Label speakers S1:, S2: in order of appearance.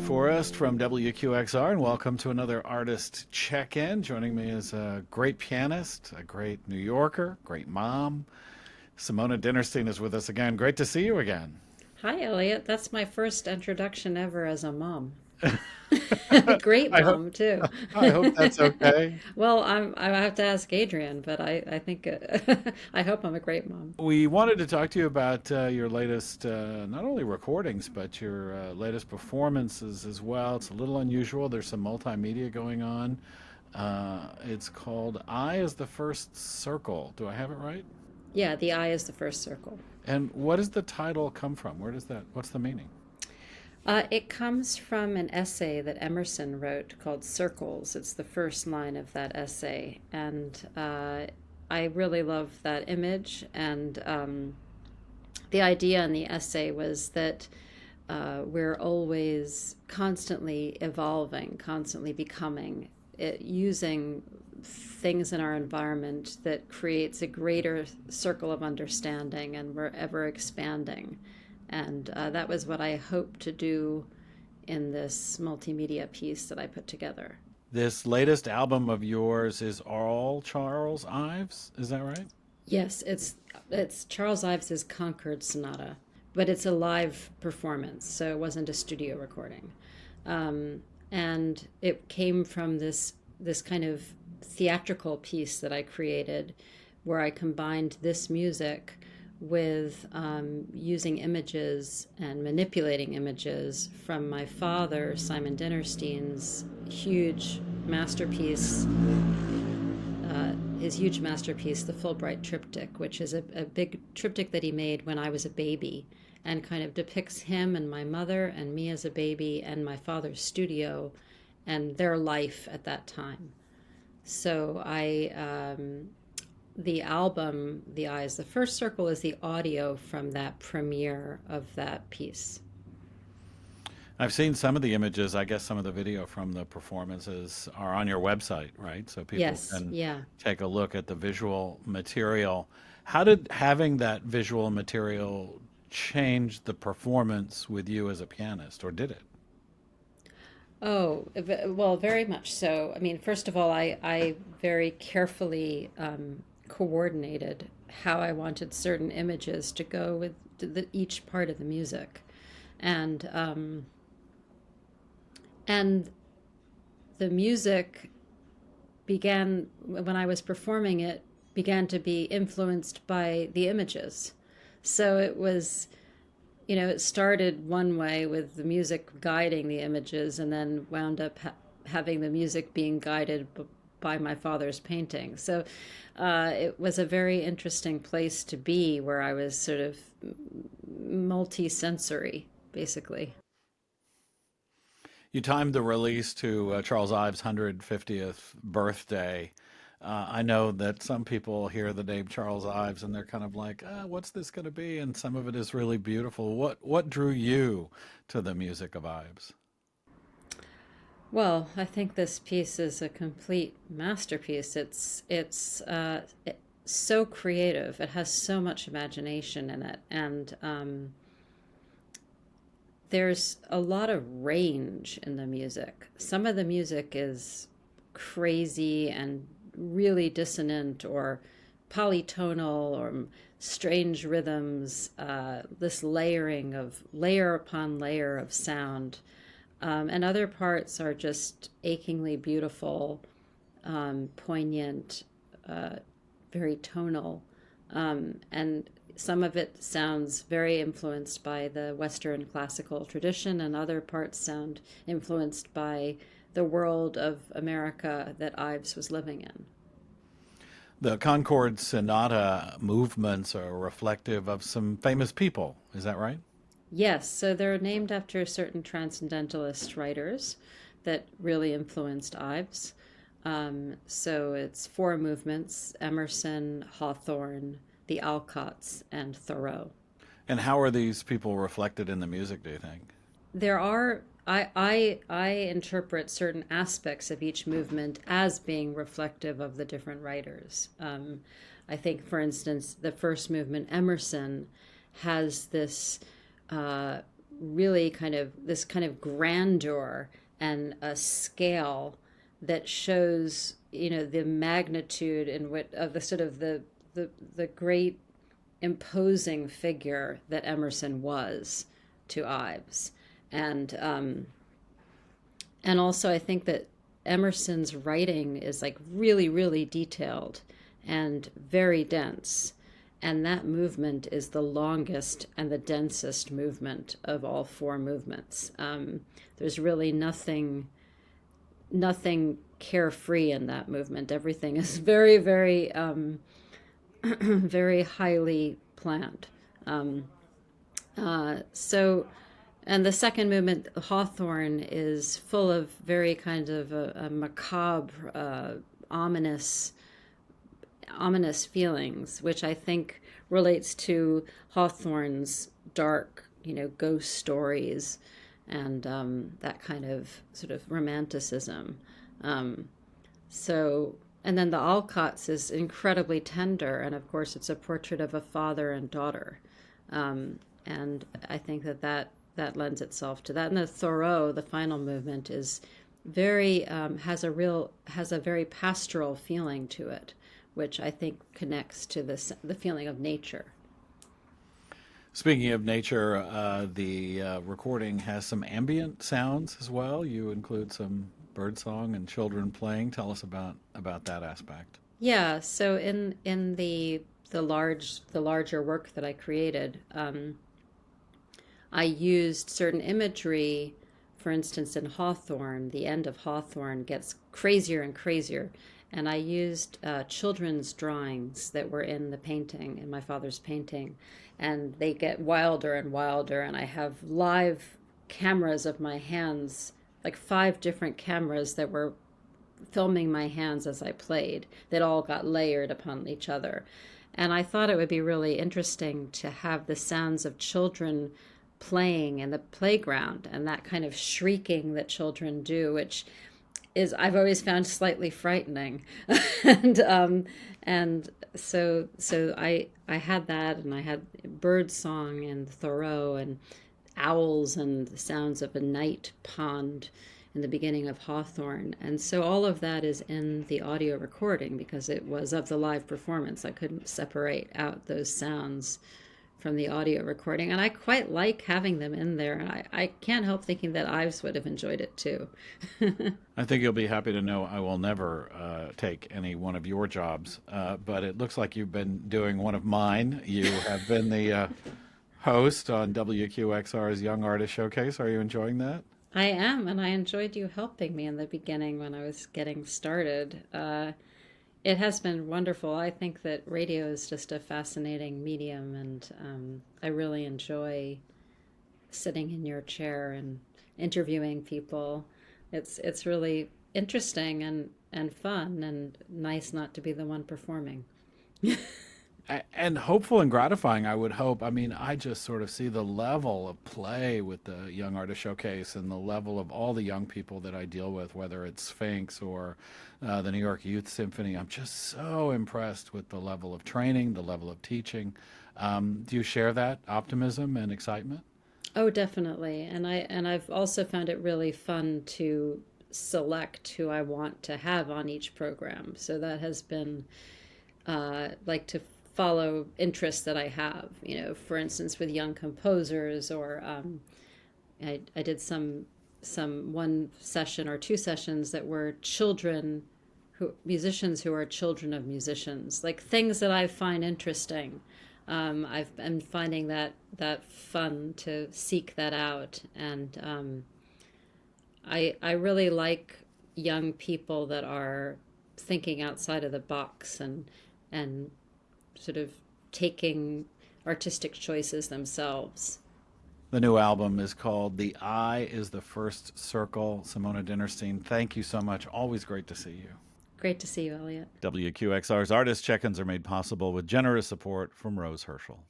S1: Elliott Forrest from WQXR, and welcome to another Artist Check-In. Joining me is a great pianist, a great New Yorker, great mom. Simone Dinnerstein is with us again. Great to see you again.
S2: Hi, Elliott. That's my first introduction ever as a mom. Great
S1: I hope
S2: mom, too.
S1: I hope that's okay.
S2: Well, I have to ask Adrian, but I think I hope I'm a great mom.
S1: We wanted to talk to you about your latest, not only recordings, but your latest performances as well. It's a little unusual. There's some multimedia going on. It's called "I is the First Circle." Do I have it right?
S2: Yeah, the eye is the first circle.
S1: And what does the title come from? Where does that? What's the meaning?
S2: It comes from an essay that Emerson wrote called Circles. It's the first line of that essay. And I really love that image. And the idea in the essay was that we're always constantly evolving, constantly becoming, using things in our environment that creates a greater circle of understanding, and we're ever expanding. And that was what I hope to do in this multimedia piece that I put together.
S1: This latest album of yours is all Charles Ives, is that right?
S2: Yes, it's Charles Ives's Concord Sonata, but it's a live performance, so it wasn't a studio recording. And it came from this kind of theatrical piece that I created, where I combined this music with using images and manipulating images from my father, Simon Dinnerstein's huge masterpiece, the Fulbright Triptych, which is a big triptych that he made when I was a baby, and kind of depicts him and my mother and me as a baby and my father's studio and their life at that time. So the album, The Eye is the First Circle, is the audio from that premiere of that piece.
S1: I've seen some of the images. I guess some of the video from the performances are on your website, right? So people
S2: Yes,
S1: can
S2: yeah.
S1: take a look at the visual material. How did having that visual material change the performance with you as a pianist, or did it?
S2: Oh, well, very much so. I mean, first of all, I very carefully coordinated how I wanted certain images to go with each part of the music. And and the music began, when I was performing it, began to be influenced by the images. So it was, it started one way with the music guiding the images, and then wound up having the music being guided by my father's painting. So it was a very interesting place to be, where I was sort of multi-sensory, basically.
S1: You timed the release to Charles Ives' 150th birthday. I know that some people hear the name Charles Ives and they're kind of like, what's this going to be? And some of it is really beautiful. What drew you to the music of Ives?
S2: Well, I think this piece is a complete masterpiece. It's so creative. It has so much imagination in it, and there's a lot of range in the music. Some of the music is crazy and really dissonant, or polytonal, or strange rhythms, this layering of layer upon layer of sound. And other parts are just achingly beautiful, poignant, uh, very tonal. And some of it sounds very influenced by the Western classical tradition, and other parts sound influenced by the world of America that Ives was living in.
S1: The Concord Sonata movements are reflective of some famous people. Is that right?
S2: Yes, so they're named after certain transcendentalist writers that really influenced Ives. So it's four movements: Emerson, Hawthorne, the Alcotts, and Thoreau.
S1: And how are these people reflected in the music, do you think?
S2: There are I interpret certain aspects of each movement as being reflective of the different writers. I think, for instance, the first movement, Emerson, has this uh, really kind of this kind of grandeur and a scale that shows, the magnitude and what of the sort of the great imposing figure that Emerson was to Ives. And also I think that Emerson's writing is like really, really detailed and very dense. And that movement is the longest and the densest movement of all four movements. There's really nothing carefree in that movement. Everything is very, very, very highly planned. So, and the second movement, Hawthorne, is full of very kind of a macabre, ominous feelings, which I think relates to Hawthorne's dark, ghost stories and that kind of sort of romanticism. So, and then the Alcott's is incredibly tender, and of course, it's a portrait of a father and daughter, and I think that lends itself to that. And the Thoreau, the final movement, is very has a very pastoral feeling to it, which I think connects to the feeling of nature.
S1: Speaking of nature, the recording has some ambient sounds as well. You include some birdsong and children playing. Tell us about that aspect.
S2: Yeah. So in the larger work that I created, I used certain imagery. For instance, in Hawthorne, the end of Hawthorne gets crazier and crazier. And I used children's drawings that were in the painting, in my father's painting. And they get wilder and wilder. And I have live cameras of my hands, like 5 different cameras that were filming my hands as I played, that all got layered upon each other. And I thought it would be really interesting to have the sounds of children playing in the playground and that kind of shrieking that children do, which is I've always found slightly frightening. and so I had that, and I had bird song and Thoreau and owls and the sounds of a night pond in the beginning of Hawthorne. And so all of that is in the audio recording because it was of the live performance. I couldn't separate out those sounds from the audio recording, and I quite like having them in there. And I can't help thinking that Ives would have enjoyed it too.
S1: I think you'll be happy to know I will never take any one of your jobs, but it looks like you've been doing one of mine. You have been the host on WQXR's Young Artist Showcase. Are you enjoying that?
S2: I am, and I enjoyed you helping me in the beginning when I was getting started. It has been wonderful. I think that radio is just a fascinating medium, and I really enjoy sitting in your chair and interviewing people. It's really interesting and fun and nice not to be the one performing.
S1: And hopeful and gratifying, I would hope. I mean, I just sort of see the level of play with the Young Artist Showcase and the level of all the young people that I deal with, whether it's Sphinx or the New York Youth Symphony. I'm just so impressed with the level of training, the level of teaching. Do you share that optimism and excitement?
S2: Oh, definitely. And I've also found it really fun to select who I want to have on each program. So that has been like to follow interests that I have, for instance, with young composers, or I did some one session or 2 sessions that were musicians who are children of musicians, like things that I find interesting. I've been finding that fun to seek that out, and I really like young people that are thinking outside of the box and sort of taking artistic choices themselves.
S1: The new album is called The Eye is the First Circle. Simone Dinnerstein, thank you so much. Always great to see you.
S2: Great to see you, Elliott.
S1: WQXR's Artist Check-ins are made possible with generous support from Rose Herschel.